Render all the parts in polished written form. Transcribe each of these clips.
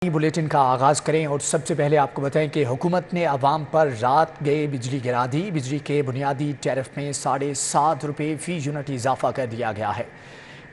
Bulletin का आगाज़ करें और सबसे पहले आपको बताएं कि हुकूमत ने आवाम पर रात गए बिजली गिरा दी। बिजली के बुनियादी टैरिफ में ₹7.5 फी यूनिट इजाफा कर दिया गया है।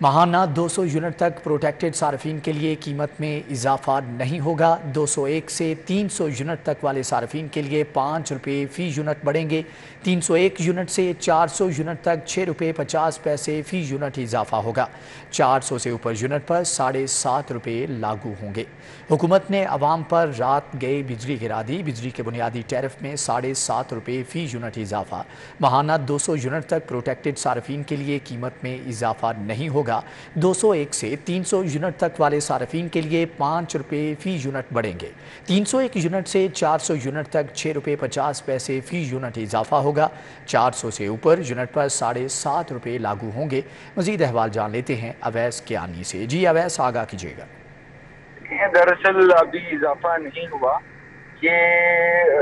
माहाना 200 यूनिट तक प्रोटेक्टेड सार्फिन के लिए कीमत में इजाफा नहीं होगा। 201 से 300 यूनिट तक वाले सार्फिन के लिए ₹5 फी यूनिट बढ़ेंगे। 301 यूनिट से 400 यूनिट तक ₹6.50 फी यूनिट इजाफा होगा। 400 से ऊपर यूनिट पर ₹7.5 लागू होंगे। हुकूमत ने अवाम पर रात गए बिजली गिरा दी। बिजली के बुनियादी टैरिफ में ₹7.5 फी यूनिट इजाफा। माहाना 200 यूनिट तक प्रोटेक्टेड सार्फिन के लिए कीमत में इजाफा नहीं होगा। 201 से 300 यूनिट तक वाले सार्फिन के लिए ₹5 फी यूनिट बढ़ेंगे। 301 यूनिट से 400 यूनिट तक ₹6.50 फी यूनिट इजाफा होगा। 400 से ऊपर यूनिट पर ₹7.5 लागू होंगे। मजीद अहवाल जान लेते हैं अवैस कियानी से। जी अवैस, आगाह कीजिएगा। दरअसल अभी इजाफा नहीं हुआ, ये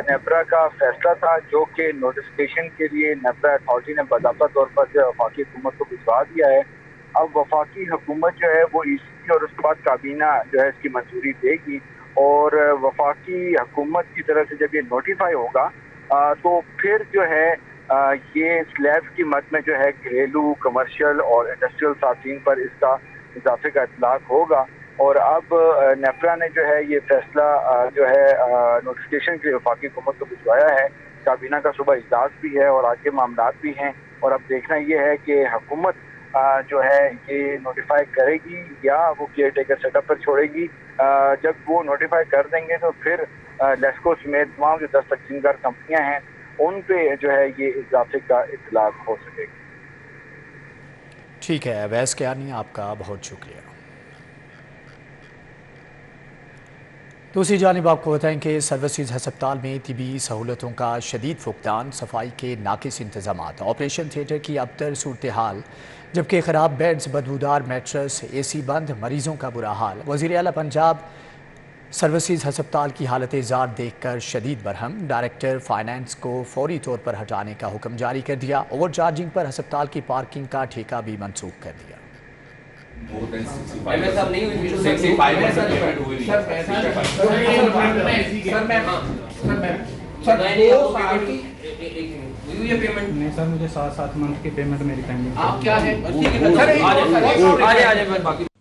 नेपरा का फैसला था जो कि नोटिफिकेशन के लिए नेपरा अथॉरिटी ने बाज़ाब्ता तौर पर जो वफाकी हुकूमत को भिजवा दिया है। अब वफाकी हुकूमत जो है वो ईसी और उसके बाद काबीना जो है इसकी मंजूरी देगी और वफाकी हुकूमत की तरफ से जब ये नोटिफाई होगा तो फिर जो है ये स्लैब की मद में जो है घरेलू, कमर्शियल और इंडस्ट्रियल सार्फिन पर इसका इजाफे का इतलाक होगा। और अब नेपरा ने जो है ये फैसला जो है नोटिफिकेशन के लिए वफाकी हुकूमत को भिजवाया है। काबीना का सुबह इजलास भी है और आगे मामलात भी हैं और अब देखना ये है कि हुकूमत जो है ये नोटिफाई करेगी या वो केयर टेकर सेटअप पर छोड़ेगी। जब वो नोटिफाई कर देंगे तो फिर लेस्को समेत तमाम जो 10 तकसीमदार कंपनियां हैं उन पे जो है ये इजाफे का इतलाक हो सकेगा। ठीक है अवैस कियानी, आपका बहुत शुक्रिया। दूसरी जानिब आपको बताएं कि सर्विसेज हस्पताल में तिबी सहूलतों का शदीद फुकदान, सफाई के नाकिस इंतजाम, ऑपरेशन थिएटर की अबतर सूरत हाल, जबकि ख़राब बेड्स, बदबूदार मैट्रस, AC बंद, मरीजों का बुरा हाल। वज़ीर आला पंजाब सर्विसेज हस्पताल की हालत ज़ार देख कर शदीद बरहम। डायरेक्टर फाइनेंस को फौरी तौर पर हटाने का हुक्म जारी कर दिया। ओवर चार्जिंग पर हस्पताल की पार्किंग का ठेका भी मनसूख कर दिया। सर मुझे 7 मंथ की पेमेंट मेरी पेंडिंग। आप क्या है?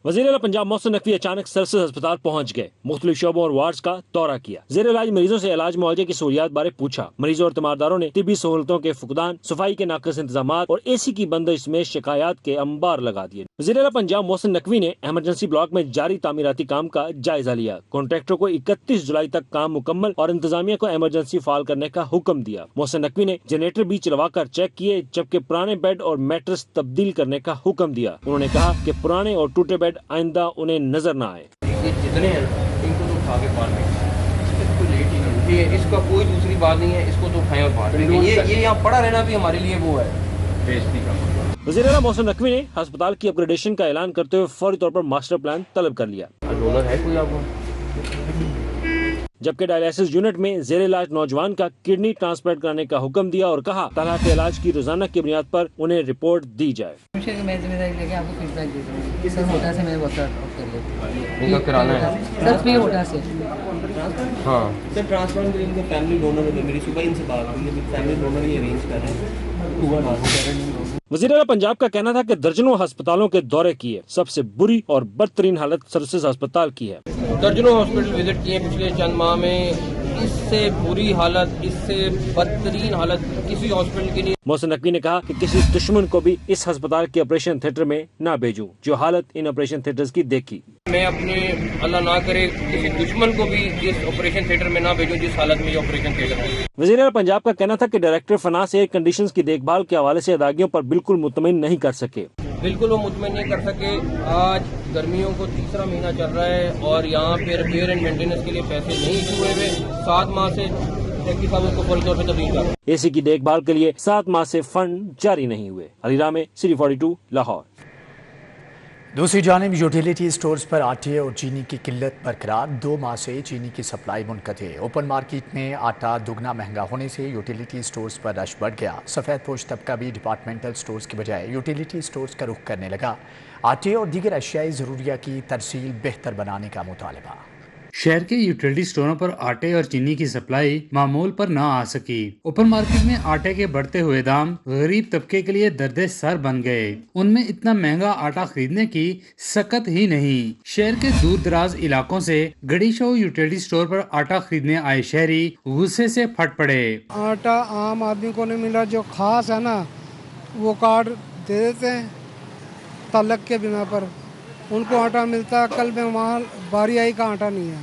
वज़ीर आला पंजाब मोहसिन नकवी अचानक सर्विसेज अस्पताल पहुंच गए। मुख्तलिफ शोबों और वार्ड्स का दौरा किया। ज़ेर इलाज मरीजों से इलाज मुआवजे की सहूलियात बारे पूछा। मरीजों और तीमारदारों ने तिबी सहूलतों के फुकदान, सफाई के नाक़िस इंतजाम और AC की बंदिश में शिकायत के अंबार लगा दिए। वज़ीर आला पंजाब मोहसिन नकवी ने एमरजेंसी ब्लॉक में जारी तामीराती काम का जायजा लिया। कॉन्ट्रैक्टर को 31 जुलाई तक काम मुकम्मल और इंतजामिया को एमरजेंसी फाल करने का हुक्म दिया। मोहसिन नकवी ने जनरेटर भी चलवाकर चेक किए, जबकि पुराने बेड और मैट्रेस तब्दील करने का हुक्म दिया। उन्होंने कहा कि पुराने और टूटे बेड आइंदा उन्हें नजर न आए। ये जितने हैं इनको तो उठा के बाहर फेंकें, इसका कोई दूसरी बात नहीं है, इसको तो उठाएं और बाहर फेंकें। ये यहाँ पड़ा रहना भी हमारे लिए वो है बेइज्जती का। वज़ीर आला मोहसिन नकवी ने अस्पताल की अपग्रेडेशन का ऐलान करते हुए फौरी तौर पर मास्टर प्लान तलब कर लिया। डोनर है कोई आपको? जबकि डायलिसिस यूनिट में जेर इलाज नौजवान का किडनी ट्रांसप्लांट कराने का हुक्म दिया और कहा तरह के इलाज की रोजाना की बुनियाद पर उन्हें रिपोर्ट दी जाए। मैं जिम्मेदारी लेके आपको फीडबैक दे दूँगी। सर होटा से मैं बहुत इनका कराना है सर फ्री होटा से। हाँ सर, ट्रांसप्लांट के लिए इनके फैमिली डोनर है, मेरी सुबह इनसे बात हुई है, फैमिली डोनर ही अरेंज कर रहे हैं। वज़ीर आला पंजाब का कहना था कि दर्जनों अस्पतालों के दौरे किए, सबसे बुरी और बदतरीन हालत सर्विसेज अस्पताल की है। दर्जनों हॉस्पिटल विजिट किए पिछले चंद माह में, इससे बुरी हालत, इससे बदतरीन हालत किसी हॉस्पिटल की नहीं। मोहसिन नकवी ने कहा कि किसी दुश्मन को भी इस अस्पताल के ऑपरेशन थिएटर में न भेजूं, जो हालत इन ऑपरेशन थिएटर्स की देखी। मैं अपने अल्लाह ना करे किसी दुश्मन को भी इस ऑपरेशन थिएटर में ना भेजूं जिस हालत में ये ऑपरेशन थिएटर है। वज़ीर आला पंजाब का कहना था कि डायरेक्टर फाइनेंस एयर कंडीशंस की देखभाल के हवाले से अदागियों पर बिल्कुल मुतमिन नहीं कर सके। बिल्कुल वो मुतमिन नहीं कर सके। आज गर्मियों को तीसरा महीना चल रहा है और यहाँ पे रिपेयर एंड मेंटेनेंस के लिए पैसे नहीं इशू हुए हुए। 7 माह से सेक्रेटरी साहब उसको फौरी तौर पर तब्दील कर रहे हैं। AC की देखभाल के लिए 7 माह से फंड जारी नहीं हुए। अलीरा में सिटी 42 लाहौर। दूसरी जानिब यूटिलिटी स्टोर्स पर आटे और चीनी की किल्लत बरकरार। 2 माह से चीनी की सप्लाई मुनक़ते। ओपन मार्केट में आटा दुगना महंगा होने से यूटिलिटी स्टोर्स पर रश बढ़ गया। सफ़ेद पोश तबका भी डिपार्टमेंटल स्टोर्स के बजाय यूटिलिटी स्टोर्स का रुख करने लगा। आटे और दीगर अशियाई ज़रूरिया की तरसील बेहतर बनाने का मुतालबा। शहर के यूटिलिटी स्टोरों पर आटे और चीनी की सप्लाई मामूल पर न आ सकी। ओपन मार्केट में आटे के बढ़ते हुए दाम गरीब तबके के लिए दर्दे सर बन गए। उनमें इतना महंगा आटा खरीदने की सकत ही नहीं। शहर के दूर दराज इलाकों से गड़ी शो यूटिलिटी स्टोर पर आटा खरीदने आए शहरी गुस्से से फट पड़े। आटा आम आदमी को नहीं मिला, जो खास है ना वो कार्ड दे देते हैं तलक के बिना पर, उनको आटा मिलता है। कल में वहाँ बारी आई का आटा नहीं है।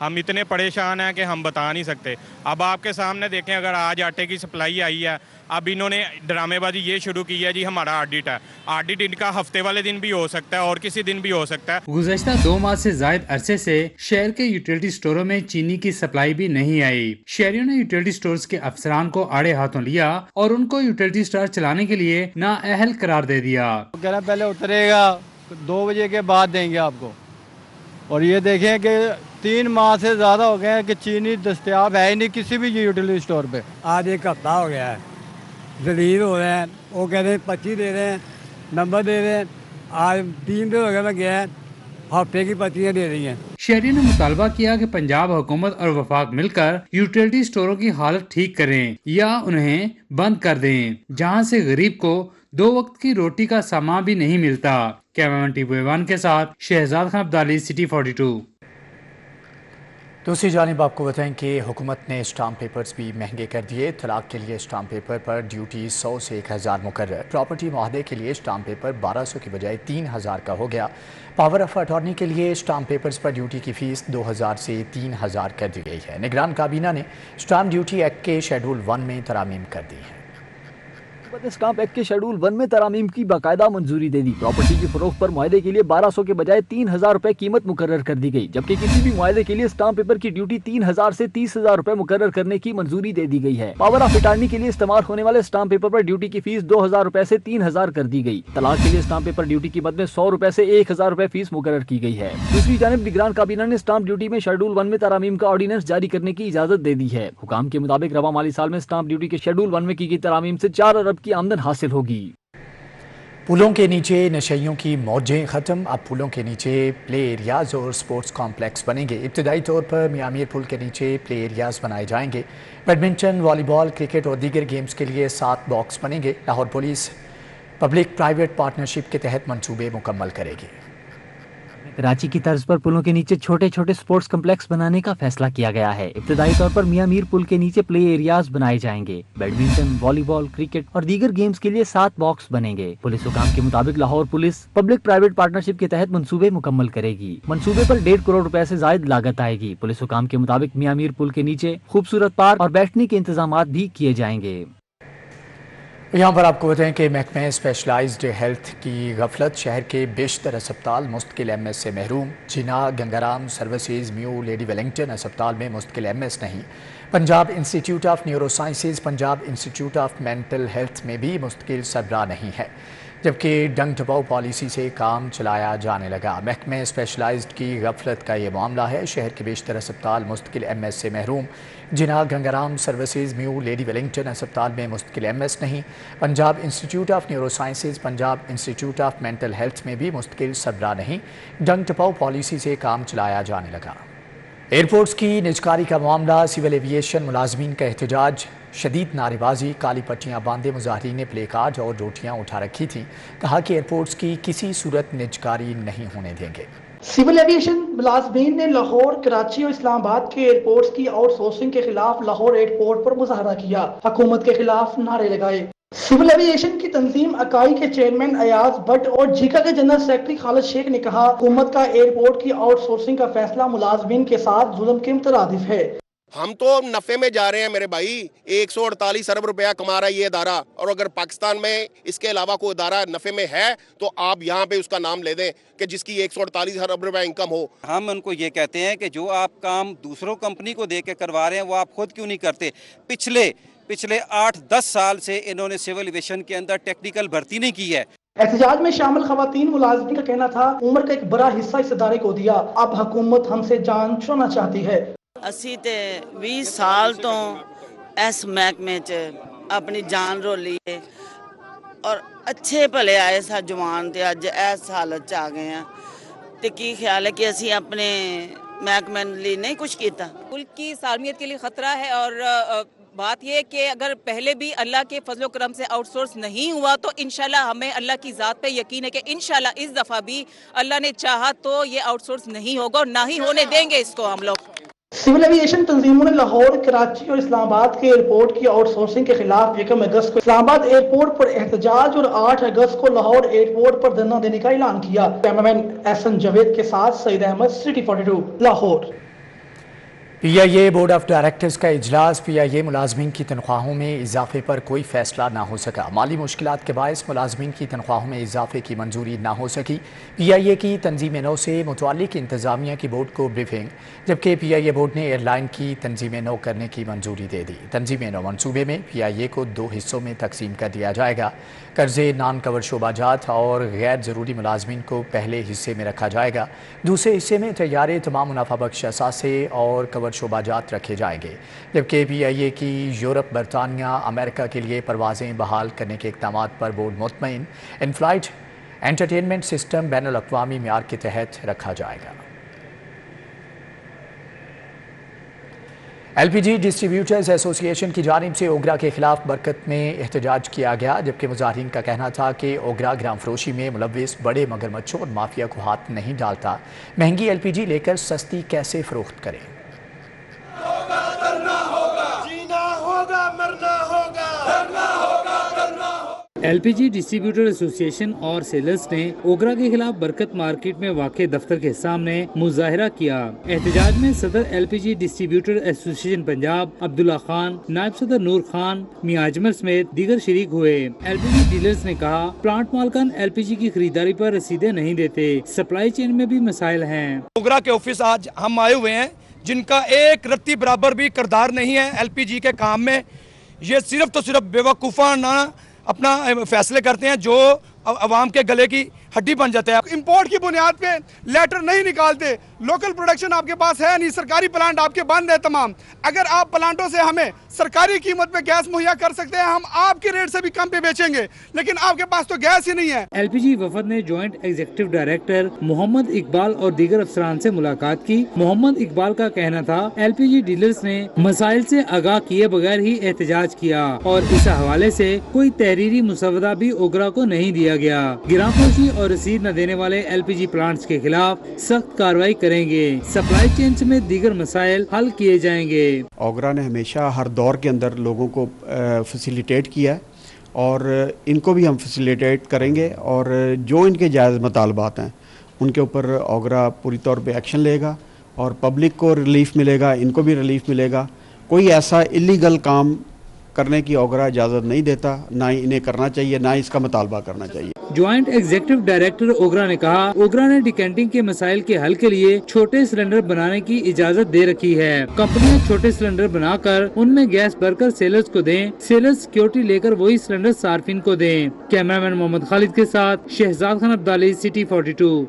हम इतने परेशान हैं कि हम बता नहीं सकते। अब आपके सामने देखें, अगर आज आटे की सप्लाई आई है, अब इन्होंने ड्रामेबाजी ये शुरू की है जी हमारा ऑडिट है। ऑडिट इनका हफ्ते वाले दिन भी हो सकता है और किसी दिन भी हो सकता है। गुज़श्ता 2 माह से जायद अरसे से शहर के यूटिलिटी स्टोरों में चीनी की सप्लाई भी नहीं आई। शहरियों ने यूटिलिटी स्टोर्स के अफसरान को आड़े हाथों लिया और उनको यूटिलिटी स्टोर चलाने के लिए नाअहल करार दे दिया। पहले उतरेगा 2 बजे के बाद देंगे आपको, और ये देखें कि 3 माह से ज़्यादा हो गए हैं कि चीनी दस्तयाब है ही नहीं किसी भी यूटिलिटी स्टोर पे। आज 1 हफ्ता हो गया है, जलील हो रहे हैं। वो कह रहे हैं 25 दे रहे हैं, नंबर दे रहे हैं। आज 3 दिन हो गए, मैं गया हफ्ते की 25 दे रही हैं। शहरियों ने मुतालबा किया कि पंजाब हुकूमत और वफाक मिलकर यूटिलिटी स्टोरों की हालत ठीक करें या उन्हें बंद कर दें, जहां से गरीब को 2 वक्त की रोटी का सामान भी नहीं मिलता। कैमरामैन टीवी1 के साथ शहजाद खान अब्दाली, सिटी 42। दूसरी जानिब आपको बताएं कि हुकूमत ने स्टाम्प पेपर्स भी महंगे कर दिए। तलाक के लिए स्टाम्प पेपर पर ड्यूटी 100 से 1000 मुकर्रर। प्रॉपर्टी मुआहदे के लिए स्टाम्प पेपर 1200 की बजाय 3000 का हो गया। पावर ऑफ अटॉर्नी के लिए स्टाम्प पेपर्स पर ड्यूटी की फीस 2000 से 3000 कर दी गई है। निगरान काबीना ने स्टाम्प ड्यूटी एक्ट के शेड्यूल 1 में तरामीम कर दी है। स्टाम्प एक्ट के शेड्यूल 1 में तरामीम की बाकायदा मंजूरी दे दी। प्रॉपर्टी की फरोख्त पर मुआहदे के लिए 1200 के बजाय 3000 रुपए कीमत मुकर्रर कर दी गई, जबकि किसी भी मुआहदे के लिए स्टाम्प पेपर की ड्यूटी 3000 से 30000 रुपए मुकर्रर करने की मंजूरी दे दी गई है। पावर ऑफ अटॉर्नी के लिए इस्तेमाल होने वाले स्टाम्प पेपर पर ड्यूटी की फीस 2000 रुपए से 3000 कर दी गई। तलाक के लिए स्टाम्प पेपर ड्यूटी की बदले 100 रुपए से 1000 रुपए फीस मुकर्रर की गई है। दूसरी जानिब निगरान काबीना ने स्टाम्प ड्यूटी में शेड्यूल 1 में तरामीम का ऑर्डिनेंस जारी करने की इजाजत दे दी है। हुकाम के मुताबिक रवा माली साल में स्टाम्प ड्यूटी के शेड्यूल 1 में की गई तरामीम से 4 अरब की आमदन हासिल होगी। पुलों के नीचे नशेइयों की मौजें खत्म। अब पुलों के नीचे प्ले एरियाज और स्पोर्ट्स कॉम्प्लेक्स बनेंगे। इब्तदाई तौर पर मियामीर पुल के नीचे प्ले एरियाज बनाए जाएंगे। बैडमिंटन, वॉलीबॉल, क्रिकेट और दीगर गेम्स के लिए 7 बॉक्स बनेंगे। Lahore police public private partnership के तहत मंसूबे मुकम्मल करेगी। कराची की तर्ज पर पुलों के नीचे छोटे छोटे स्पोर्ट्स कम्प्लेक्स बनाने का फैसला किया गया है। इब्तदाई तौर पर मियां मीर पुल के नीचे प्ले एरियाज बनाए जाएंगे। बैडमिंटन, वॉलीबॉल, क्रिकेट और दीगर गेम्स के लिए 7 बॉक्स बनेंगे। पुलिस हुकाम के मुताबिक Lahore police public private partnership के तहत मंसूबे मुकम्मल करेगी। मंसूबे पर 1.5 करोड़ रुपए से जायद लागत आएगी। पुलिस हुकाम के मुताबिक मियां मीर पुल के नीचे खूबसूरत पार्क और बैठने के इंतजाम भी किए जाएंगे। यहाँ पर आपको बताएं कि महकमे स्पेशलाइज्ड हेल्थ की गफलत। शहर के बेशतर अस्पताल मुस्तकिल MS से महरूम। जिना, गंगाराम सर्विसेज, म्यू, लेडी वेलिंगटन अस्पताल में मुस्तकिल MS नहीं। Punjab institute of neurosciences, Punjab institute of mental health में भी मुस्तकिल सरबराह नहीं है, जबकि डंग टपाओ पॉलिसी से काम चलाया जाने लगा। महकमे स्पेशलाइज्ड की गफलत का ये मामला है। शहर के बेशतर अस्पताल मुस्तकिल MS से महरूम। जिना, गंगाराम सर्विसेज, म्यू, लेडी वेलिंगटन अस्पताल में मुस्तकिल MS नहीं। Punjab institute of neurosciences, Punjab institute of mental health में भी मुस्तकिल सरबराह नहीं। डंग टपाओ पॉलिसी से काम चलाया जाने लगा। एयरपोर्ट्स की निजकारी का मामला, सिविल एविएशन मुलाजमीन का एहतजाज, शदीद नारेबाजी, काली पट्टियाँ बांधे मुजाहरीन ने प्ले कार्ड और रोटियाँ उठा रखी थीं। कहा कि एयरपोर्ट्स की किसी सूरत निजकारी नहीं होने देंगे। सिविल एविएशन मुलाजमीन ने लाहौर, कराची और इस्लामाबाद के एयरपोर्ट्स की आउटसोर्सिंग के खिलाफ लाहौर एयरपोर्ट पर मुजाहरा किया। हुकूमत के खिलाफ नारे लगाए। सिविल एविएशन की तंजीम अकाई के चेयरमैन अयाज भट्ट और जीका के जनरल सेक्रेटरी खालिद शेख ने कहा, हुकूमत का एयरपोर्ट की आउटसोर्सिंग का फैसला मुलाजमीन के साथ जुल्म के मुतरादिफ है। हम तो नफे में जा रहे हैं मेरे भाई। 148 अरब रुपया कमा रहा है ये इदारा, और अगर पाकिस्तान में इसके अलावा कोई इदारा नफे में है तो आप यहाँ पे उसका नाम ले दें कि जिसकी 148 अरब रुपया इनकम हो। हम उनको ये कहते हैं कि जो आप काम दूसरों कंपनी को दे के करवा रहे हैं वो आप खुद क्यों नहीं करते। पिछले 8-10 साल से इन्होंने सिविल एविएशन के अंदर टेक्निकल भर्ती नहीं की है। एहतजाज में शामिल खवातीन मुलाजिमीन का कहना था, उम्र का एक बड़ा हिस्सा इस इदारे को दिया, अब हुकूमत हमसे जान छुड़ाना चाहती है। ਅਸੀਂ ਤੇ 20 ਸਾਲ ਤੋਂ ਇਸ ਮਹਿਕਮੇ 'ਚ ਆਪਣੀ ਜਾਨ ਰੋਲੀ ਹੈ ਔਰ ਅੱਛੇ ਭਲੇ ਆਏ ਸਾ ਜਵਾਨ ਤੇ ਅੱਜ ਇਸ ਹਾਲਤ 'ਚ ਆ ਗਏ ਆ ਤੇ ਕੀ ਖਿਆਲ ਹੈ ਕਿ ਅਸੀਂ ਆਪਣੇ محکمے نے نہیں کچھ کیتا. ملک کی سالمیت کے لیے خطرہ ہے اور بات یہ کہ اگر پہلے بھی اللہ کے فضل و کرم سے آؤٹ سورس نہیں ہوا تو انشاءاللہ ہمیں اللہ کی ذات پہ یقین ہے کہ انشاءاللہ اس دفعہ بھی اللہ نے چاہا تو یہ آؤٹ سورس نہیں ہوگا اور نہ ہی ہونے دیں گے اس کو ہم لوگ. سول ایویشن تنظیموں نے لاہور، کراچی اور اسلام آباد کے ایئرپورٹ کی آؤٹ سورسنگ کے خلاف 1 اگست کو اسلام آباد ایئرپورٹ پر احتجاج اور 8 اگست کو لاہور ایئرپورٹ پر دھرنا دینے کا اعلان کیا. کیمرامین احسن جاوید کے ساتھ Saeed Ahmed, city 42 Lahore. P I A board of directors کا اجلاس. پی آئی اے ملازمین کی تنخواہوں میں اضافے پر کوئی فیصلہ نہ ہو سکا. مالی مشکلات کے باعث ملازمین کی تنخواہوں میں اضافے کی منظوری نہ ہو سکی. پی آئی اے کی تنظیم نو سے متعلق انتظامیہ کی بورڈ کو بریفنگ، جبکہ پی آئی اے بورڈ نے ایئر لائن کی تنظیم نو کرنے کی منظوری دے دی. تنظیم نو منصوبے میں پی آئی اے کو 2 حصوں میں تقسیم کر دیا جائے گا. قرضے، نان کور شعبہ جات اور غیر ضروری ملازمین کو پہلے حصے میں رکھا جائے گا. دوسرے حصے میں طیارے، تمام منافع بخش اثاثے اور کور شعبہ جات رکھے جائیں گے. جبکہ پی آئی اے کی یورپ، برطانیہ، امریکہ کے لیے پروازیں بحال کرنے کے اقدامات پر بورڈ مطمئن. ان فلائٹ انٹرٹینمنٹ سسٹم بین الاقوامی معیار کے تحت رکھا جائے گا. ایل پی جی ڈسٹریبیوٹرز ایسوسی ایشن کی جانب سے اوگرا کے خلاف برکت میں احتجاج کیا گیا، جبکہ مظاہرین کا کہنا تھا کہ اوگرا گرام فروشی میں ملوث بڑے مگرمچھوں اور مافیا کو ہاتھ نہیں ڈالتا. مہنگی ایل پی جی لے کر سستی کیسے فروخت کریں؟ ایل پی جی ڈسٹریبیوٹر ایسوسی ایشن اور سیلرز نے اوگرا کے خلاف برکت مارکیٹ میں واقع دفتر کے سامنے مظاہرہ کیا. احتجاج میں صدر ایل پی جی ڈسٹریبیوٹر ایسوسی ایشن پنجاب عبداللہ خان، نائب صدر نور خان، میاں اجمل سمیت دیگر شریک ہوئے. ایل پی جی ڈیلرز نے کہا پلانٹ مالکان ایل پی جی کی خریداری پر رسیدیں نہیں دیتے، سپلائی چین میں بھی مسائل ہیں. اوگرا کے آفس آج ہم آئے ہوئے ہیں جن کا ایک رتی برابر بھی کردار نہیں ہے ایل پی جی کے کام میں. یہ صرف تو صرف بیوقوفانہ اپنا فیصلے کرتے ہیں جو عوام کے گلے کی ہڈی بن جاتے ہیں. امپورٹ کی بنیاد پہ لیٹر نہیں نکالتے، لوکل پروڈکشن آپ کے پاس ہے نہیں، سرکاری پلانٹ آپ کے بند ہے تمام. اگر آپ پلانٹوں سے ہمیں سرکاری قیمت پہ گیس مہیا کر سکتے ہیں، ہم آپ کے ریٹ سے بھی کم پہ بیچیں گے، لیکن آپ کے پاس تو گیس ہی نہیں ہے. ایل پی جی وفد نے جوائنٹ ایگزیکٹو ڈائریکٹر محمد اقبال اور دیگر افسران سے ملاقات کی. محمد اقبال کا کہنا تھا ایل پی جی ڈیلرز نے مسائل سے آگاہ کیے بغیر ہی احتجاج کیا اور اس حوالے سے کوئی تحریری مسودہ بھی اوگرا کو نہیں دیا گیا. گرام فروشی اور رسید نہ دینے والے ایل پی جی پلانٹس کے خلاف سخت کارروائی کریں گے. سپلائی چین میں دیگر مسائل حل کیے جائیں گے. اوگرا نے ہمیشہ ہر دور کے اندر لوگوں کو فیسیلیٹیٹ کیا ہے اور ان کو بھی ہم فیسیلیٹیٹ کریں گے، اور جو ان کے جائز مطالبات ہیں ان کے اوپر اوگرا پوری طور پہ ایکشن لے گا اور پبلک کو ریلیف ملے گا، ان کو بھی ریلیف ملے گا. کوئی ایسا الیگل کام کرنے کی اوگرا اجازت نہیں دیتا، نہ ہی انہیں کرنا چاہیے، نہ ہی اس کا مطالبہ کرنا چاہیے. جوائنٹ ایگزیکٹو ڈائریکٹر اوگرا نے کہا اوگرا نے ڈیکینٹنگ کے مسائل کے حل کے لیے چھوٹے سلنڈر بنانے کی اجازت دے رکھی ہے. کمپنیاں چھوٹے سلنڈر بنا کر ان میں گیس بھر کر سیلرز کو دیں، سیلرز سیکیورٹی لے کر وہی سلنڈر صارفین کو دیں. کیمرامین محمد خالد کے ساتھ شہزاد خان عبدالی، سٹی 42.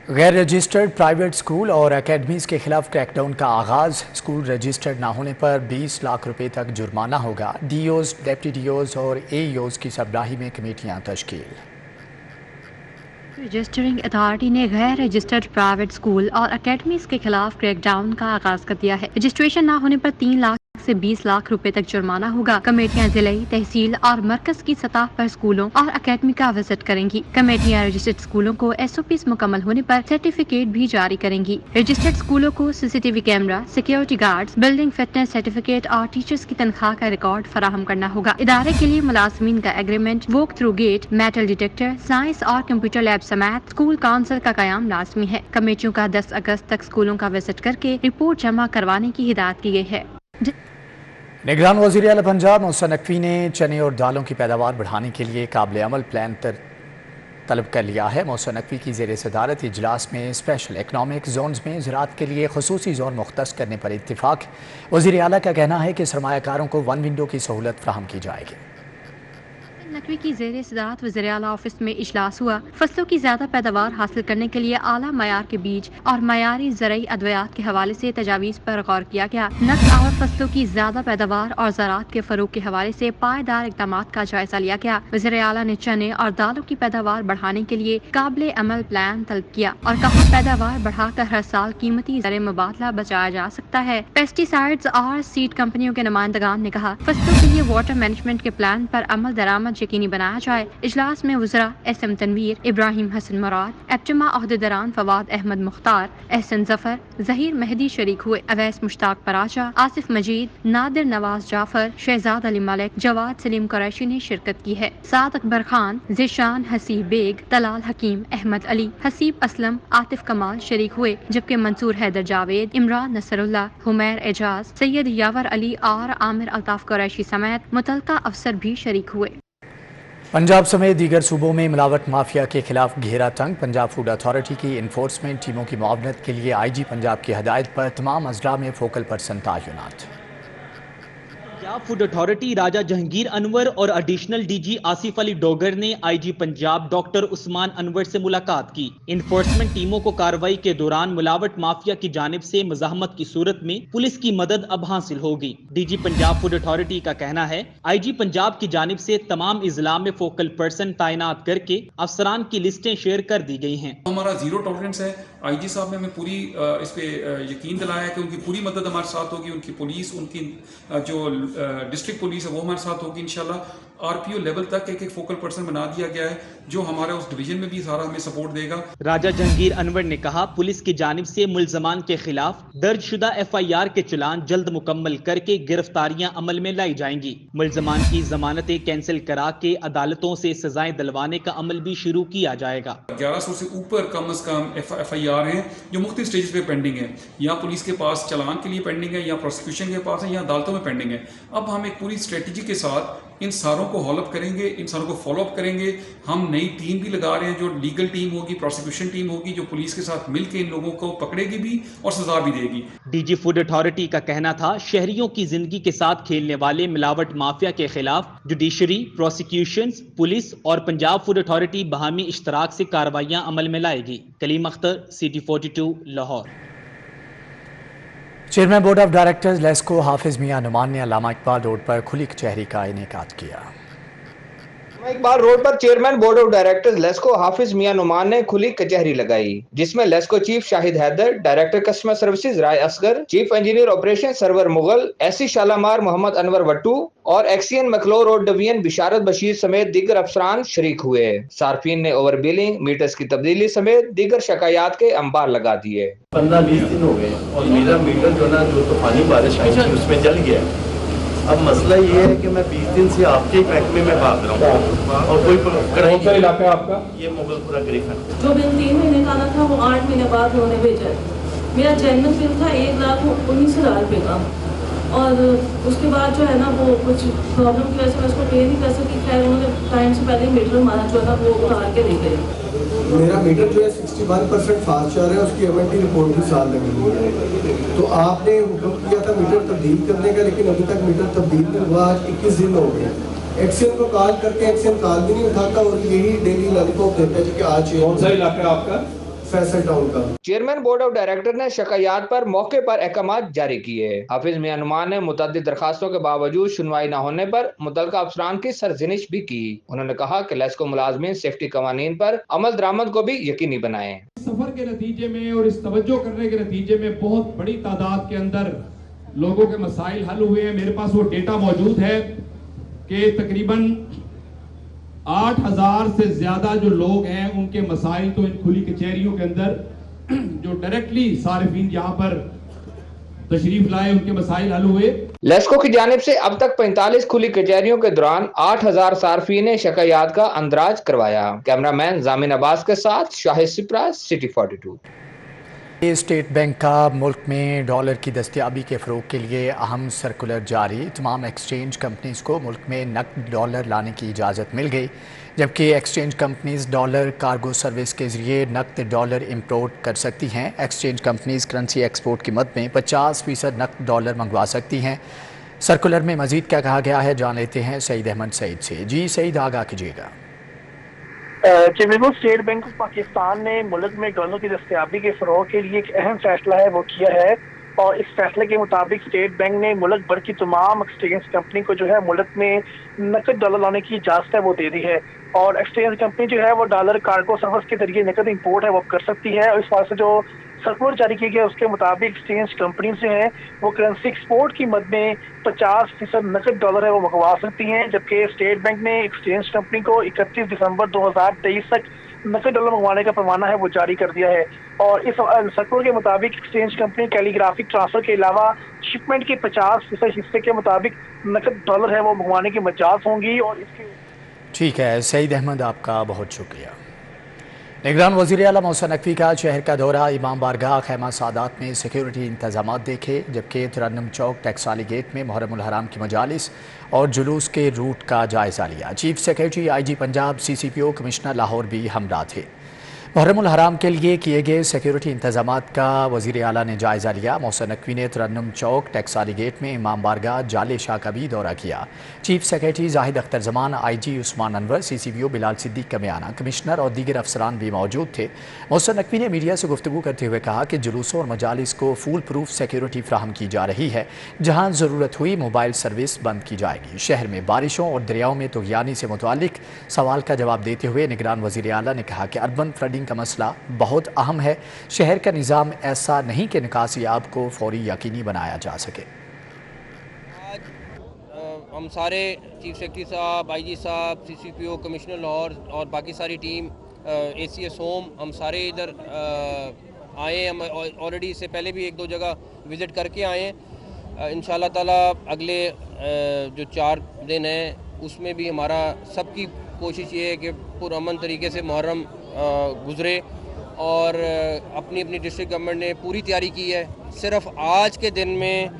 غیر رجسٹرڈ پرائیویٹ اسکول اور اکیڈمیز کے خلاف کریک ڈاؤن کا آغاز. اسکول رجسٹرڈ نہ ہونے پر 20 لاکھ روپے تک جرمانہ ہوگا. D Os, deputy D Os اور اے ای اوز کی سربراہی میں کمیٹیاں تشکیل. رجسٹرنگ اتھارٹی نے غیر رجسٹرڈ پرائیویٹ اسکول اور اکیڈمیز کے خلاف کریک ڈاؤن کا آغاز کر دیا ہے. رجسٹریشن نہ ہونے پر 3 لاکھ سے 20 لاکھ روپے تک جرمانہ ہوگا. کمیٹیاں ضلعی، تحصیل اور مرکز کی سطح پر اسکولوں اور اکیڈمی کا وزٹ کریں گی. کمیٹیاں رجسٹرڈ اسکولوں کو ایس او پیز مکمل ہونے پر سرٹیفکیٹ بھی جاری کریں گی. رجسٹرڈ اسکولوں کو C C T V camera, security guards, building fitness certificate اور ٹیچرز کی تنخواہ کا ریکارڈ فراہم کرنا ہوگا. ادارے کے لیے ملازمین کا agreement, walk through gate, metal detector, science اور کمپیوٹر لیب سمیت اسکول کونسل کا قیام لازمی ہے. کمیٹیوں کا 10 اگست تک اسکولوں کا وزٹ کر کے رپورٹ جمع کروانے کی ہدایت کی گئی ہے. نگران وزیر اعلیٰ پنجاب محسن نقوی نے چنے اور دالوں کی پیداوار بڑھانے کے لیے قابل عمل پلان طلب کر لیا ہے. محسن نقوی کی زیر صدارت اجلاس میں اسپیشل اکنامک زونز میں زراعت کے لیے خصوصی زون مختص کرنے پر اتفاق. وزیر اعلیٰ کا کہنا ہے کہ سرمایہ کاروں کو 1 ونڈو کی سہولت فراہم کی جائے گی. नकवी की ज़ेरे सदारत वज़ीर आला ऑफिस में इजलास हुआ। फसलों की ज़्यादा पैदावार हासिल करने के लिए आला मयार के बीज और मयारी ज़रई अद्वियात के हवाले से तजावीज़ पर गौर किया गया। नकद और फसलों की ज़्यादा पैदावार और ज़राअत के फ़रोग़ के हवाले से पायदार इक़दामात का जायज़ा लिया गया। वज़ीर आला ने चने और दालों की पैदावार बढ़ाने के लिए काबिल अमल प्लान तलब किया और कहा पैदावार बढ़ाकर हर साल कीमती ज़र मुबादला बचाया जा सकता है। पेस्टिसाइड्स और सीड कंपनियों के नुमाइंदगान ने कहा फसलों के लिए वाटर मैनेजमेंट के प्लान पर अमल दरामद यकीनी बनाया जाए। इजलास में वज़रा SM तनवीर, इब्राहिम हसन मुराद, एप्टमा अहदेदारान फवाद अहमद मुख्तार, एहसन जफर, जहीर मेहदी शरीक हुए। अवैस मुश्ताक पराचा, आसिफ मजीद, नादिर नवाज जाफर, शहजाद अली मलिक, जवाद सलीम कुरैशी ने शिरकत की है। साद अकबर खान, ज़िशान हसीब बेग, तलाल हकीम, अहमद अली, हसीब असलम, आतिफ कमाल शरीक हुए, जबकि मंसूर हैदर जावेद, इमरान नसरुल्लाह, हुमैर एजाज, सैयद यावर अली और आमिर अल्ताफ कुरैशी समेत मुतलका अफसर भी शरीक हुए। पंजाब समेत दीगर सूबों में मिलावट माफिया के खिलाफ घेरा तंग। पंजाब फूड अथॉरिटी की इन्फोर्समेंट टीमों की मुआवनत के लिए IG पंजाब की हदायत पर तमाम अजला में फोकल पर्सन तैनात। पंजाब फूड अथॉरिटी राजा जहांगीर अनवर और एडिशनल DG आसिफ अली डोगर ने IG पंजाब डॉक्टर उस्मान अनवर से मुलाकात की। इन्फोर्समेंट टीमों को कार्रवाई के दौरान मिलावट माफिया की जानिब से मज़ाहमत की सूरत में पुलिस की मदद अब हासिल होगी। DG पंजाब फूड अथॉरिटी का कहना है IG पंजाब की जानिब से तमाम इजला में फोकल पर्सन तैनात करके अफसरान की लिस्टें शेयर कर दी गई हैं। हमारा जीरो टॉलरेंस है। IG साहब ने हमें पूरी इस पे यकीन दिलाया है कि उनकी पूरी मदद हमारे साथ होगी। उनकी पुलिस, उनकी जो डिस्ट्रिक्ट पुलिस है वो हमारे साथ होगी इंशाल्लाह। RPO लेवल तक एक फोकल पर्सन बना दिया गया है जो हमारे उस डिवीजन में भी सारा हमें सपोर्ट देगा। राजा जहांगीर अनवर ने कहा पुलिस की जानिब से मुल्जमान के खिलाफ दर्ज शुदा FIR के चलान जल्द मुकम्मल करके गिरफ्तारियां अमल में लाई जाएंगी। मुल्जमान की जमानतें कैंसिल करा के अदालतों से सजाएं दिलवाने का अमल भी शुरू किया जाएगा। 1100 से ऊपर कम अज कम FIR हैं जो मुख्तलिफ स्टेज पे पेंडिंग है। या पुलिस के पास चलान के लिए पेंडिंग है, या प्रोसिक्यूशन के पास है, या अदालतों में पेंडिंग है। अब हम एक पूरी स्ट्रेटजी के साथ इन सारों को हॉल अप करेंगे, इन सारों को फॉलो अप करेंगे। हम नई टीम भी लगा रहे हैं जो लीगल टीम होगी, प्रोसिक्यूशन टीम होगी, जो पुलिस के साथ मिलकर इन लोगों को पकड़ेगी भी और सजा भी देगी। DG फूड अथॉरिटी का कहना था शहरियों की जिंदगी के साथ खेलने वाले मिलावट माफिया के खिलाफ जुडिशरी, प्रोसिक्यूशंस, पुलिस और पंजाब फूड अथॉरिटी बाहमी इश्तराक से कार्रवाइयां अमल में लाएगी। Kaleem Akhtar, CT 42, Lahore. Chairman board of directors LESCO Hafiz Mian Noman ने अल्लामा इकबाल रोड पर खुली कचहरी का इनेकाद किया। इकबाल रोड पर chairman board of directors LESCO Hafiz Mian Noman ने खुली कचहरी लगाई, जिसमें LESCO chief Shahid Haider, director customer services Rai Asghar, chief engineer operation Sarwar Mughal, SC Shalamar Mohammad Anwar Wattoo और एक्सियन मखलो रोड डिवीजन बिशारत बशीर समेत दीगर अफसरान शरीक हुए। सार्फिन ने ओवर बिलिंग, मीटर्स की तब्दीली समेत दीगर शिकायत के अंबार लगा दिए। 15-20 दिन हो गए और मेरा मीटर जो ना जो तूफानी बारिश आई थी उसमें जल गया। अब मसला ये है कि मैं 20 दिन से आपके ही महकमे में भाग रहा हूँ और कोई कौन सा इलाका आपका? ये मुगलपुरा ग्रिफन। जो बिल 3 महीने का आना था वो 8 महीने बाद उन्होंने भेजा। मेरा जेन्युइन बिल था 1,19,000 रुपये का, और उसके बाद जो है ना वो कुछ प्रॉब्लम की वजह से मैं उसको पे नहीं कर सकी। खैर उन्होंने टाइम से पहले मीटर हमारा जो था वो उतार के दे गए। मेरा मीटर जो है 61% फास्ट चल रहा है, उसकी MNT रिपोर्ट भी साल लगी हुई है। तो आपने हुक्म किया था मीटर तब्दील करने का, लेकिन अभी तक मीटर तब्दील नहीं हुआ। आज 21 दिन हो गए। एक्शन को कॉल करके एक्शन कॉल भी नहीं उठाता और यही डेली लॉलीपॉप देता है कि आज कौन सा इलाका आपका? फैसल टाउन का। चेयरमैन बोर्ड ऑफ डायरेक्टर ने शिकायत पर मौके पर अहकामात जारी किए। हाफिज मियां नुमान ने मुतअद्दिद दरखास्तों के बावजूद सुनवाई न होने पर मुतल्लिका अफसरान की सरजनिश भी की। उन्होंने कहा कि लेस्को मुलाजमीन सेफ्टी कवानीन पर अमल दरामद को भी यकीनी बनाएं। सफर के नतीजे में और इस तवज्जो करने के नतीजे में बहुत बड़ी तादाद के अंदर लोगों के मसाइल हल हुए हैं। मेरे पास वो डेटा मौजूद है कि तकरीबन 8,000 से ज्यादा जो लोग हैं उनके मसाइल तो इन खुली कचहरियों के अंदर जो डायरेक्टली सारिफीन यहाँ पर तशरीफ लाए उनके मसाइल हल हुए। लेस्को की जानिब से अब तक 45 खुली कचहरियों के दौरान 8,000 सार्फीन ने शिकायत का अंदराज करवाया। कैमरामैन जामिन अब्बास के साथ Shahid Shipra, CT 42। State bank का मुल्क में डॉलर की दस्तयाबी के फ़रोग़ के लिए अहम सर्कुलर जारी। तमाम एक्सचेंज कंपनीज़ को मुल्क में नकद डॉलर लाने की इजाज़त मिल गई, जबकि exchange companies dollar cargo service के ज़रिए नकद डॉलर इम्पोर्ट कर सकती हैं। एक्सचेंज कंपनीज़ करेंसी एक्सपोर्ट की मद में 50% नकद डॉलर मंगवा सकती हैं। सर्कुलर में मजीद क्या कहा गया है, जान लेते हैं सईद अहमद सईद से। जी सईद, आगाह कीजिएगा। स्टेट बैंक ऑफ पाकिस्तान ने मुल्क में गन्नों की दस्तयाबी के फरोग के लिए एक अहम फैसला है वो किया है, और इस फैसले के मुताबिक स्टेट बैंक ने मुल्क भर की तमाम एक्सचेंज कंपनी को जो है मुल्क में नकद डॉलर लाने की इजाज़त है वो दे दी है। और एक्सचेंज कंपनी जो है वो डॉलर कार्गो सर्विस के जरिए नकद इंपोर्ट है वो कर सकती है। और इस बात से जो सर्कुलर जारी किया गया उसके मुताबिक एक्सचेंज कंपनी जो है वो करेंसी एक्सपोर्ट की मद में 50% नकद डॉलर है वो मंगवा सकती हैं, जबकि स्टेट बैंक ने एक्सचेंज कंपनी को 31 दिसंबर 2023 तक नकद डॉलर मंगवाने का पैमाना है वो जारी कर दिया है। और इस सर्कुलर के मुताबिक एक्सचेंज कंपनी कैलीग्राफिक ट्रांसफर के अलावा शिपमेंट के 50% हिस्से के मुताबिक नकद डॉलर है वो मंगवाने की मजाज होंगी। और इसके ठीक है सईद अहमद, आपका बहुत शुक्रिया। निगरान वज़ीर आला मोहसिन नकवी का शहर का दौरा, इमाम बारगाह खैमा सादात में सिक्योरिटी इंतजाम देखे, जबकि तरन्नुम चौक टैक्साली गेट में मुहर्रम उल हराम की मजालिस और जुलूस के रूट का जायज़ा लिया। Chief secretary IG Punjab, CCPO commissioner Lahore भी हमरा थे। मुहर्रम उल हराम के लिए किए गए सिक्योरिटी इंतजामात का वज़ीर आला ने जायज़ा लिया। मोहसिन नकवी ने तरन्नुम चौक टैक्साली गेट में इमाम बारगाह जाले शाह का भी दौरा किया। Chief secretary Zahid Akhtar Zaman, IG Usman Anwar, CCPO Bilal Siddique Kamiana, commissioner और दीगर अफसरान भी मौजूद थे। मोहसिन नकवी ने मीडिया से गुफ्तगू करते हुए कहा कि जुलूसों और मजालिस को फूल प्रूफ सिक्योरिटी फ्राहम की जा रही है। जहाँ ज़रूरत हुई मोबाइल सर्विस बंद की जाएगी। शहर में बारिशों और दरियाओं में तुग़यानी से मुतालिक सवाल का जवाब देते हुए निगरान वज़ीर आला ने कहा कि अर्बन फ्लडिंग का मसला बहुत अहम है। शहर का निज़ाम ऐसा नहीं कि निकासी आब को फौरी यकीनी बनाया जा सके। आज हम सारे चीफ सेक्रेटरी साहब, IG साहब, CCPO कमिश्नर लाहौर और बाकी सारी टीम, ACS होम, हम सारे इधर आए। हम ऑलरेडी इससे पहले भी 1-2 जगह विज़िट करके आए हैं। इंशाल्लाह ताला अगले जो 4 दिन हैं उसमें भी हमारा सबकी कोशिश ये है कि पुरअमन तरीके से मुहर्रम गुज़रे, और अपनी अपनी डिस्ट्रिक्ट गवर्नमेंट ने पूरी तैयारी की है। सिर्फ आज के दिन में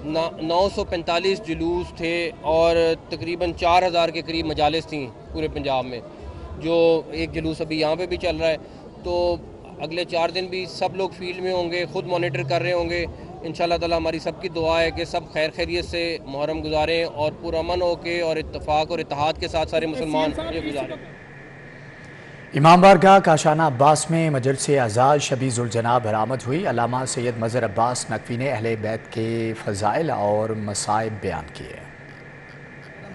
945 जुलूस थे और तकरीबन 4000 के करीब मजालिस थी पूरे पंजाब में, जो एक जुलूस अभी यहाँ पे भी चल रहा है। तो अगले 4 दिन भी सब लोग फील्ड में होंगे, ख़ुद मॉनिटर कर रहे होंगे। इंशाल्लाह ताला हमारी सबकी दुआ है कि सब खैर खैरियत से मुहर्रम गुजारें और पुरअमन होके और इत्तफाक और इत्तेहाद के साथ सारे मुसलमान ये गुजारें। इमाम बारगाह काशाना अब्बास में मजलिस आज़ाद शबीजुल जनाब बरामद हुई। अल्लामा सैयद मज़हर अब्बास नकवी ने अहले बैत के फ़ज़ाइल और मसाइब बयान किए।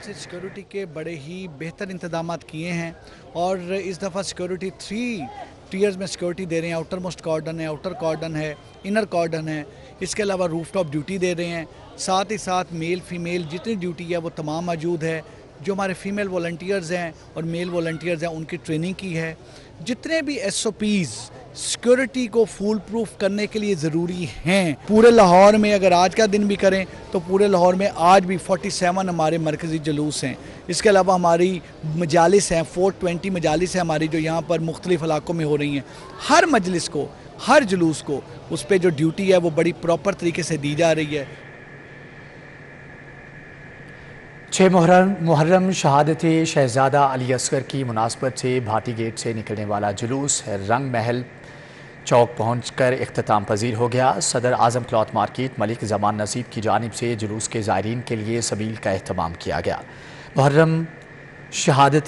से सिक्योरिटी के बड़े ही बेहतर इंतजाम किए हैं, और इस दफ़ा सिक्योरिटी 3 टीयर्स में सिक्योरिटी दे रहे हैं। आउटर मोस्ट कॉर्डन है, आउटर कॉर्डन है, इनर कॉर्डन है। इसके अलावा रूफ टॉप ड्यूटी दे रहे हैं। साथ ही साथ मेल फीमेल जितनी ड्यूटी है वो तमाम मौजूद है। जो हमारे फीमेल वॉलंटियर्स हैं और मेल वॉलंटियर्स हैं उनकी ट्रेनिंग की है। जितने भी SOPs सिक्योरिटी को फूल प्रूफ करने के लिए ज़रूरी हैं, पूरे लाहौर में अगर आज का दिन भी करें तो पूरे लाहौर में आज भी 47 हमारे मरकज़ी जुलूस हैं। इसके अलावा हमारी मजालिस हैं, 420 मजालिस हैं हमारी, जो यहाँ पर मुख्तलिफ़ इलाकों में हो रही हैं। हर मजलिस को, हर जुलूस को उस पर जो ड्यूटी है वो बड़ी प्रॉपर तरीके से दी जा रही है। 6 मुहर्रम शहादत शहजादा अली असगर की मुनासबत से भाटी गेट से निकलने वाला जुलूस रंग महल चौक पहुंचकर इख्तिताम पजीर हो गया। सदर आज़म क्लॉथ मार्केट मलिक ज़मान नसीब की जानिब से जुलूस के ज़ायरीन के लिए सबील का अहतमाम किया गया। मुहर्रम शहादत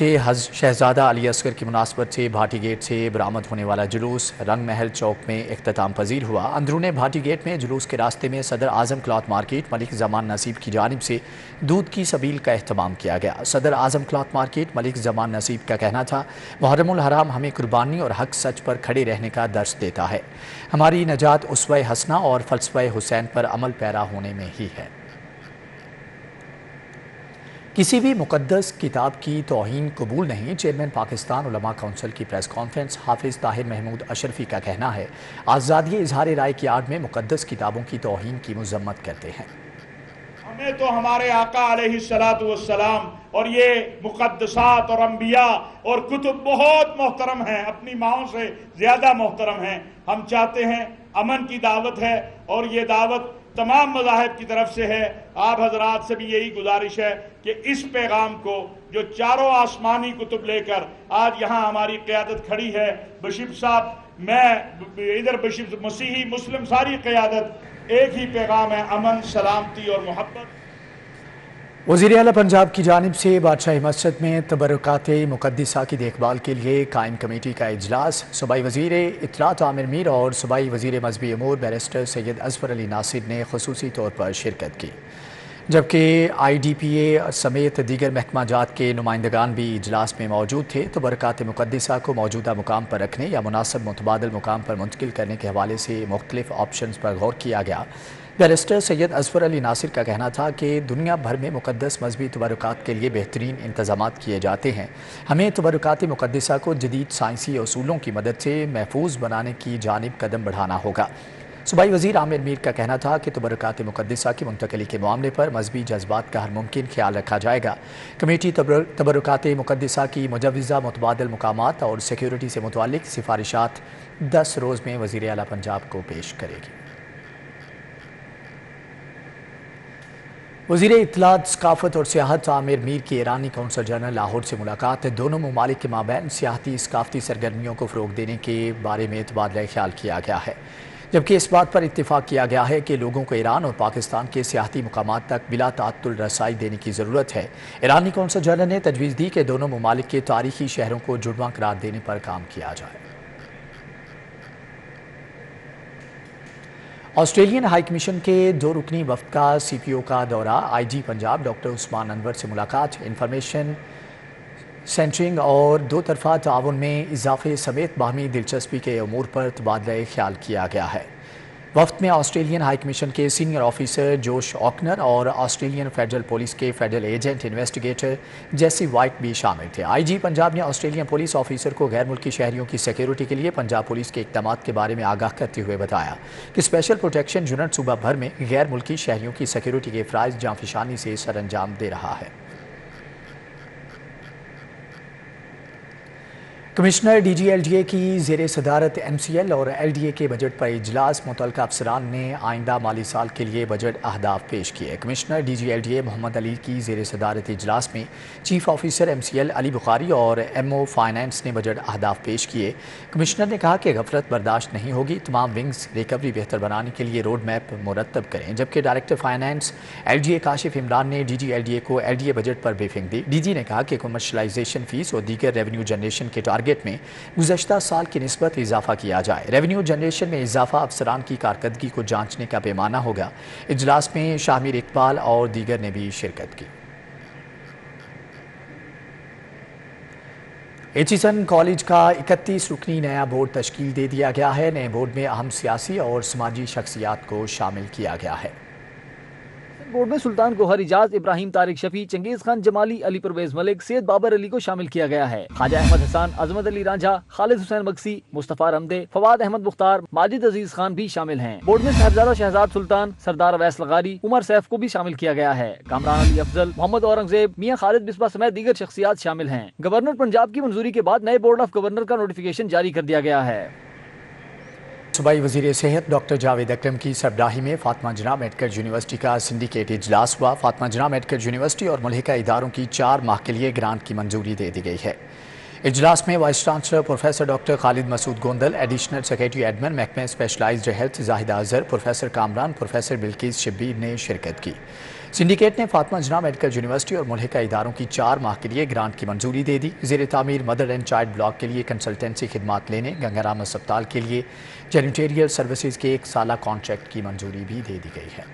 शहजादा अली असगर की मुनासबत से भाटी गेट से बरामद होने वाला जुलूस रंग महल चौक में इख्तिताम पजीर हुआ। अंदरूने भाटी गेट में जुलूस के रास्ते में सदर आज़म क्लॉथ मार्केट मलिक ज़मान नसीब की जानिब से दूध की सबील का अहतमाम किया गया। सदर आज़म क्लॉथ मार्केट मलिक ज़मान नसीब का कहना था, मुहर्रम उल हराम हमें कुर्बानी और हक सच पर खड़े रहने का दर्स देता है। हमारी नजात उसवा हसना और फ़लसफ़ा हुसैन पर अमल पैरा होने में ही है। किसी भी मुक़द्दस किताब की तौहीन कबूल नहीं। चेयरमैन पाकिस्तान उलमा काउंसिल की प्रेस कॉन्फ्रेंस हाफिज़ ताहिर महमूद अशरफी का कहना है, आज़ादी इजहार राय की आड़ में मुक़द्दस किताबों की तौहीन की मज़म्मत करते हैं। हमें तो हमारे आका अलैहिस्सलातु वस्सलाम और ये मुक़द्दसात और अंबिया और कुतुब बहुत मोहतरम हैं, अपनी माओं से ज़्यादा मोहतरम हैं। हम चाहते हैं, अमन की दावत है और ये दावत तमाम मज़ाहिब की तरफ से है। आप हजरात से भी यही गुजारिश है कि इस पैगाम को जो चारों आसमानी कुतुब लेकर आज यहाँ हमारी क़यादत खड़ी है, बशीर साहब, मैं इधर बशीर, मसीही मुस्लिम सारी क़यादत, एक ही पैगाम है, अमन, सलामती और मोहब्बत। वज़ीर आला पंजाब की जानिब से बादशाही मस्जिद में तबरुकात मुक़द्दिसा की देखभाल के लिए कायम कमेटी का इजलास। सूबाई वज़ीर इत्तलात आमिर मीर और सूबाई वज़ीर मज़हबी अमूर बैरिस्टर सैयद अज़फ़र अली नासिर ने ख़ुसूसी तौर पर शिरकत की, जबकि IDPA समेत दीगर महकमा जात के नुमाइंदगान भी इजलास में मौजूद थे। तबरुकात मुक़द्दिसा को मौजूदा मुकाम पर रखने या मुनासिब मुतबादल मुकाम पर मुंतकिल करने के हवाले से मुख्तलिफ ऑप्शंस पर गौर किया गया। बैरिस्टर सैयद अज़फ़र अली नासिर का कहना था कि दुनिया भर में मुक़द्दस मजहबी तबरुकात के लिए बेहतरीन इंतज़ामात किए जाते हैं। हमें तबरुकात मुक़द्दिसा को जदीद साइंसी असूलों की मदद से महफूज बनाने की जानिब कदम बढ़ाना होगा। सूबाई वज़ीर आमिर मीर का कहना था कि तबरुकात मुक़द्दिसा की मुंतकली के मामले पर मजहबी जज्बात का हर मुमकिन ख्याल रखा जाएगा। कमेटी तबरुकात मुक़द्दिसा की मुजव्वज़ा मुतबादल मुकामात और सिक्योरिटी से मुतअल्लिक़ सिफारिशात 10 रोज़ में वज़ीर आला पंजाब को पेश करेगी। वज़ीर इत्तलात, सकाफ़त और सियाहत आमिर मीर की ईरानी कौंसल जनरल लाहौर से मुलाकात। दोनों ममालिक के माबैन सियाहती सकाफ़ती सरगर्मियों को फ़रोग़ देने के बारे में तबादला ख्याल किया गया है, जबकि इस बात पर इत्तिफ़ाक़ किया गया है कि लोगों को ईरान और पाकिस्तान के सियाहती मुकामात तक बिला ताअत्तुल रसाई देने की ज़रूरत है। ईरानी कौंसल जनरल ने तजवीज़ दी कि दोनों ममालिक के तारीख़ी शहरों को जुड़वां करार देने पर काम किया जाए। ऑस्ट्रेलियन हाई कमीशन के 2 रुकनी वफ़द का CPO का दौरा। IG पंजाब डॉक्टर उस्मान अनवर से मुलाकात। इंफॉर्मेशन सेंटरिंग और 2 तरफ़ा ताउन में इजाफे समेत बाहमी दिलचस्पी के अमूर पर तबादला ख्याल किया गया है। वफ़द में ऑस्ट्रेलियन हाई कमीशन के सीनियर ऑफिसर जोश ऑकनर और ऑस्ट्रेलियन फेडरल पुलिस के फेडरल एजेंट इन्वेस्टिगेटर जेसी वाइट भी शामिल थे। IG पंजाब ने ऑस्ट्रेलियन पुलिस ऑफिसर को गैर मुल्की शहरियों की सिक्योरिटी के लिए पंजाब पुलिस के इक़दामात के बारे में आगाह करते हुए बताया कि स्पेशल प्रोटेक्शन यूनिट सूबा भर में गैर मुल्की शहरियों की सिक्योरिटी के फ़राइज़ जांफिशानी से सर अंजाम दे रहा है। कमिश्नर DG LDA की ज़ेर सदारत MCL और LDA के बजट पर इजलास। मुतल्लिक़ा अफसरान ने आइंदा माली साल के लिए बजट अहदाफ पेश किए। Commissioner DG LDA Mohammad Ali की ज़ेर सदारत इजलास में chief officer MCL Ali Bukhari और MO फाइनेंस ने बजट अहदाफ पेश किए। कमिश्नर ने कहा कि गफलत बर्दाश्त नहीं होगी, तमाम विंग्स रिकवरी बेहतर बनाने के लिए रोड मैप मुरतब करें। जबकि director finance LDA Kashif Imran ने DG LDA को LDA बजट पर ब्रीफिंग दी। DG ने कहा कि कमर्शलाइजेशन फीस और दीगर रेवेन्यू जनरेशन के टारगेट में गुज़श्ता साल की निस्बत इजाफा किया जाए। रेवेन्यू जनरेशन में इजाफा अफसरान की कारकर्दगी को जांचने का पैमाना होगा। इजलास में शामिर इकबाल और दीगर ने भी शिरकत की। एचिसन कॉलेज का 31 रुकनी नया बोर्ड तश्कील दे दिया गया है। नए बोर्ड में अहम सियासी और समाजी शख्सियात को शामिल किया गया है। बोर्ड में सुल्तान गोहर इजाज, इब्राहिम तारिक शफी, चंगेज खान जमाली, अली परवेज मलिक, सैयद बाबर अली को शामिल किया गया है। ख्वाजा अहमद हसन, अजमत अली रांझा, खालिद हुसैन मक्सी, मुस्तफा रमदे, फवाद अहमद मुख्तार, माजिद अजीज खान भी शामिल हैं। बोर्ड में साहिबजादा शहजाद सुल्तान, सरदार अवैस लगारी, उमर सैफ को भी शामिल किया गया है। कामरान अली अफजल, मोहम्मद औरंगजेब, मियां खालिद बिस्बा समेत दीगर शख्सियात शामिल हैं। गवर्नर पंजाब की मंजूरी के बाद नए बोर्ड ऑफ गवर्नर का नोटिफिकेशन जारी कर दिया गया है। सूबाई वज़ीर सेहत डॉक्टर जावेद अकरम की सरबराही में फातिमा जिन्ना मेडिकल यूनिवर्सिटी का सिंडिकेट इजलास हुआ। फातिमा जिन्ना मेडिकल यूनिवर्सिटी और मुल्हिका इदारों की 4 माह के लिए ग्रांट की मंजूरी दे दी गई है। इजलास में vice chancellor professor doctor Khalid Masood Gondal, additional secretary admin महकमे specialised health Zahida Azhar, professor Kamran, professor Bilquis Shabbir ने शिरकत की। सिंडिकेट ने फातिमा जिन्ना मेडिकल यूनिवर्सिटी और मुल्हिका इदारों की 4 माह के लिए ग्रांट की मंजूरी दे दी। ज़ेर तामीर मदर एंड चाइल्ड ब्लॉक के लिए कंसल्टेंसी खिदमात लेने, गंगाराम अस्पताल के लिए जैनिटेरियल सर्विसेज के 1 साला कॉन्ट्रैक्ट की मंजूरी भी दे दी गई है।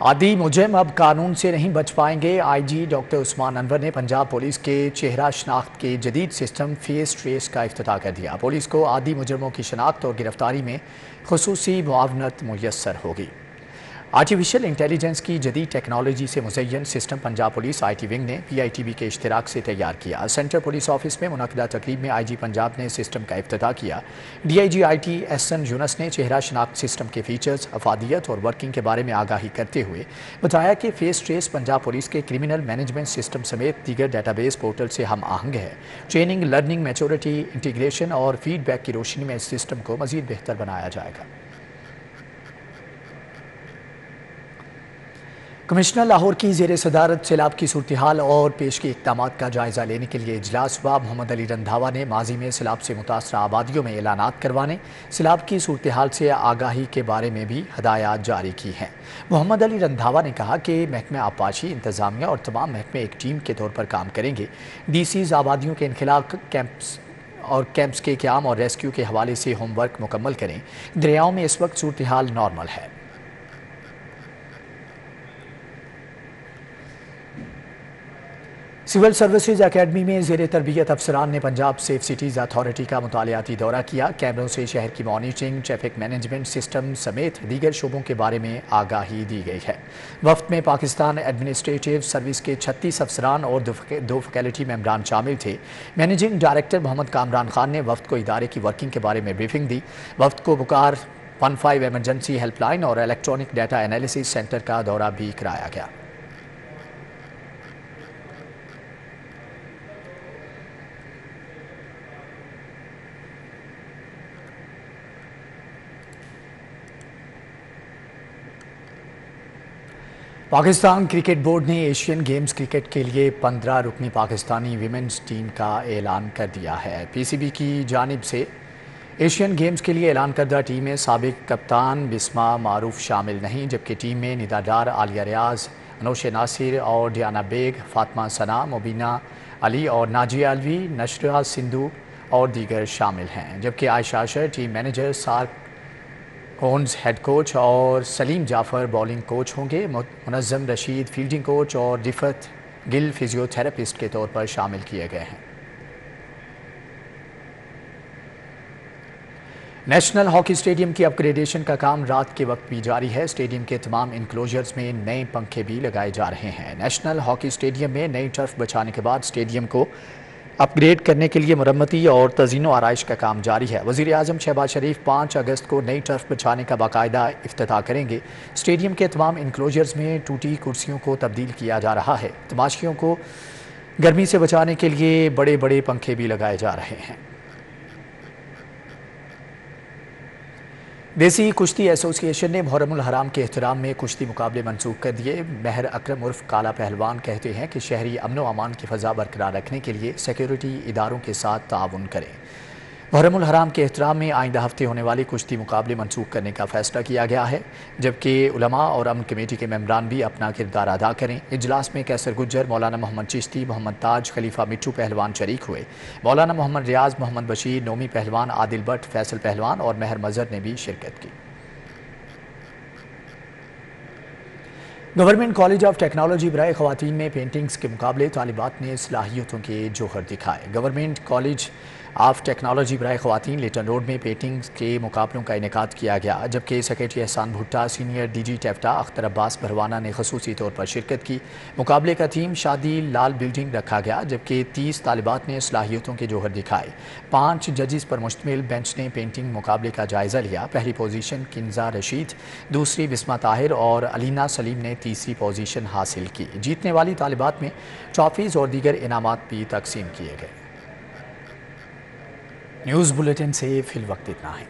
आदि मुजरिम अब कानून से नहीं बच पाएंगे। IG डॉक्टर उस्मान अनवर ने पंजाब पुलिस के चेहरा शनाख्त के जदीद सिस्टम फेस ट्रेस का इफ्तिताह कर दिया। पुलिस को आदि मुजरिमों की शनाख्त और गिरफ्तारी में खुसूसी मुआवनत मुयस्सर होगी। आर्टिफिशियल इंटेलिजेंस की जदीद टेक्नोलॉजी से मुज़य्यन system Punjab police IT wing ने PITB के इश्तिराक से तैयार किया। सेंट्रल पुलिस ऑफिस में मुनक़दा तकरीब में IG पंजाब ने सिस्टम का इफ्तिताह किया। DIG IT SN यूनस ने चेहरा शनाख्त सिस्टम के फीचर्स, अफादियत और वर्किंग के बारे में आगाही करते हुए बताया कि फेस ट्रेस पंजाब पुलिस के क्रिमिनल मैनेजमेंट सिस्टम समेत दीगर डेटाबेस पोर्टल से हम आहंग है। ट्रेनिंग, लर्निंग, मैच्योरिटी, इंटीग्रेशन और फीडबैक की रोशनी में इस सिस्टम को मज़ीद बेहतर बनाया जाएगा। کمشنر لاہور کی زیر صدارت سیلاب کی صورتحال اور پیشگی اقدامات کا جائزہ لینے کے لیے اجلاس ہوا۔ محمد علی رندھاوا نے ماضی میں سیلاب سے متاثرہ آبادیوں میں اعلانات کروانے، سیلاب کی صورتحال سے آگاہی کے بارے میں بھی ہدایات جاری کی ہیں۔ محمد علی رندھاوا نے کہا کہ محکمہ آبپاشی، انتظامیہ اور تمام محکمے ایک ٹیم کے طور پر کام کریں گے۔ ڈی سیز آبادیوں کے انخلا کیمپس کے قیام اور ریسکیو کے حوالے سے ہوم ورک مکمل کریں۔ دریاؤں میں اس وقت صورتحال نارمل ہے۔ سول سروسز اکیڈمی میں زیر تربیت افسران نے پنجاب سیف سٹیز اتھارٹی کا مطالعاتی دورہ کیا۔ کیمروں سے شہر کی مانیٹرنگ، ٹریفک مینجمنٹ سسٹم سمیت دیگر شعبوں کے بارے میں آگاہی دی گئی ہے۔ وفد میں پاکستان ایڈمنسٹریٹو سروس کے 36 افسران اور 2 فیکلٹی ممبران شامل تھے۔ مینیجنگ ڈائریکٹر محمد کامران خان نے وفد کو ادارے کی ورکنگ کے بارے میں بریفنگ دی۔ وفد کو بکار 15 ایمرجنسی ہیلپ لائن اور الیکٹرانک ڈیٹا انالیسس سینٹر کا دورہ بھی کرایا گیا۔ پاکستان کرکٹ بورڈ نے ایشین گیمز کرکٹ کے لیے 15 رکنی پاکستانی ویمنز ٹیم کا اعلان کر دیا ہے۔ پی سی بی کی جانب سے ایشین گیمز کے لیے اعلان کردہ ٹیم میں سابق کپتان بسما معروف شامل نہیں، جبکہ ٹیم میں ندا ڈار، عالیہ ریاض، انوش ناصر اور ڈیانا بیگ، فاطمہ ثنا، مبینہ علی اور ناجیہ علوی، نشرہ سندھو اور دیگر شامل ہیں، جبکہ عائشہ اشر ٹیم مینیجر، سارک ہونز ہیڈ کوچ اور سلیم جعفر بولنگ کوچ ہوں گے۔ منظم رشید فیلڈنگ کوچ اور رفت گل فزیو تھراپسٹ کے طور پر شامل کیے گئے ہیں۔ نیشنل ہاکی اسٹیڈیم کی اپ گریڈیشن کا کام رات کے وقت بھی جاری ہے۔ اسٹیڈیم کے تمام انکلوژرز میں نئے پنکھے بھی لگائے جا رہے ہیں۔ نیشنل ہاکی اسٹیڈیم میں نئی ٹرف بچھانے کے بعد اسٹیڈیم کو اپ گریڈ کرنے کے لیے مرمتی اور تزئین و آرائش کا کام جاری ہے۔ وزیر اعظم شہباز شریف 5 اگست کو نئی ٹرف بچھانے کا باقاعدہ افتتاح کریں گے۔ اسٹیڈیم کے تمام انکلوژرز میں ٹوٹی کرسیوں کو تبدیل کیا جا رہا ہے۔ تماشائیوں کو گرمی سے بچانے کے لیے بڑے بڑے پنکھے بھی لگائے جا رہے ہیں۔ دیسی کشتی ایسوسی ایشن نے محرم الحرام کے احترام میں کشتی مقابلے منسوخ کر دیے۔ مہر اکرم عرف کالا پہلوان کہتے ہیں کہ شہری امن و امان کی فضا برقرار رکھنے کے لیے سیکیورٹی اداروں کے ساتھ تعاون کریں۔ محرم الحرام کے احترام میں آئندہ ہفتے ہونے والی کشتی مقابلے منسوخ کرنے کا فیصلہ کیا گیا ہے، جبکہ علماء اور امن کمیٹی کے ممبران بھی اپنا کردار ادا کریں۔ اجلاس میں کیسر گجر، مولانا محمد چشتی، محمد تاج، خلیفہ مٹھو پہلوان شریک ہوئے۔ مولانا محمد ریاض، محمد بشیر، نومی پہلوان، عادل بٹ، فیصل پہلوان اور مہر مظہر نے بھی شرکت کی۔ گورنمنٹ کالج آف ٹیکنالوجی برائے خواتین میں پینٹنگز کے مقابلے طالبات نے صلاحیتوں کے جوہر دکھائے۔ گورنمنٹ کالج آف ٹیکنالوجی برائے خواتین لیٹن روڈ میں پینٹنگز کے مقابلوں کا انعقاد کیا گیا، جبکہ سیکریٹری احسان بھٹا، سینئر ڈی جی ٹیفٹا اختر عباس بھروانہ نے خصوصی طور پر شرکت کی۔ مقابلے کا تھیم شادی لال بلڈنگ رکھا گیا، جبکہ 30 طالبات نے صلاحیتوں کے جوہر دکھائے۔ 5 ججز پر مشتمل بینچ نے پینٹنگ مقابلے کا جائزہ لیا۔ پہلی پوزیشن کنزا رشید، دوسری بسمہ طاہر اور علینا سلیم نے تیسری پوزیشن حاصل کی۔ جیتنے والی طالبات میں ٹرافیز اور دیگر انعامات بھی تقسیم کیے گئے۔ نیوز بلیٹن سے فی الوقت اتنا ہے۔